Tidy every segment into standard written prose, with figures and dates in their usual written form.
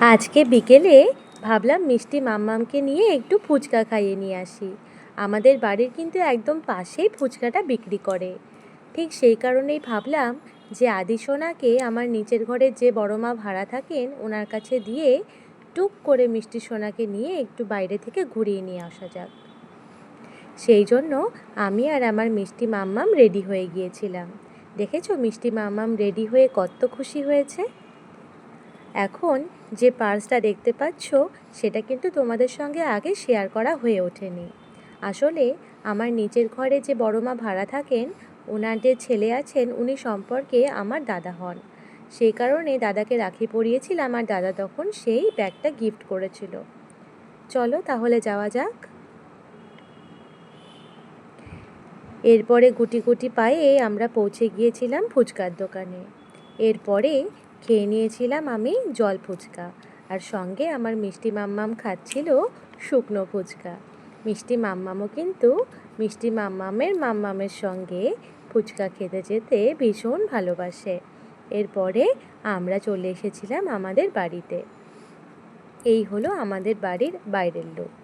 আজকে বিকেলে ভাবলাম মিষ্টি মাম্মামকে নিয়ে একটু ফুচকা খাইয়ে নিয়ে আসি। আমাদের বাড়ির কিন্তু একদম পাশেই ফুচকাটা বিক্রি করে। ঠিক সেই কারণেই ভাবলাম যে আদিসোনাকে আমার নিচের ঘরে যে বড় মা ভাড়া থাকেন ওনার কাছে দিয়ে টুক করে মিষ্টি সোনাকে নিয়ে একটু বাইরে থেকে ঘুরিয়ে নিয়ে আসা যাক। সেই জন্য আমি আর আমার মিষ্টি মাম্মাম রেডি হয়ে গিয়েছিলাম। দেখেছো মিষ্টি মাম্মাম রেডি হয়ে কত খুশি হয়েছে। এখন যে পার্সটা দেখতে পাচ্ছ সেটা কিন্তু তোমাদের সঙ্গে আগে শেয়ার করা হয়ে ওঠেনি। আসলে আমার নিচের ঘরে যে বড় মা ভাড়া থাকেন ওনার যে ছেলে আছেন উনি সম্পর্কে আমার দাদা হন। সেই কারণে দাদাকে রাখি পরিয়েছিলাম আর দাদা তখন সেই ব্যাগটা গিফট করেছিল। চলো তাহলে যাওয়া যাক। এরপরে গুটি গুটি পায়ে আমরা পৌঁছে গিয়েছিলাম ফুচকার দোকানে। এরপরে খেয়ে নিয়েছিলাম আমি জল ফুচকা, আর সঙ্গে আমার মিষ্টি মাম্মাম খাচ্ছিল শুকনো ফুচকা। মিষ্টি মাম্মামও কিন্তু মিষ্টি মাম্মামের সঙ্গে ফুচকা খেতে যেতে ভীষণ ভালোবাসে। এরপরে আমরা চলে এসেছিলাম আমাদের বাড়িতে। এই হলো আমাদের বাড়ির বাইরের লোক।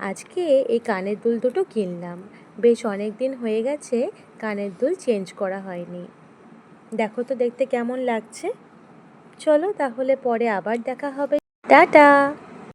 আজকে এই কানের দুল দুটো কিনলাম। বেশ অনেক দিন হয়ে গেছে কানের দুল চেঞ্জ করা হয়নি। দেখো তো দেখতে কেমন লাগছে। চলো তাহলে পরে আবার দেখা হবে। টাটা।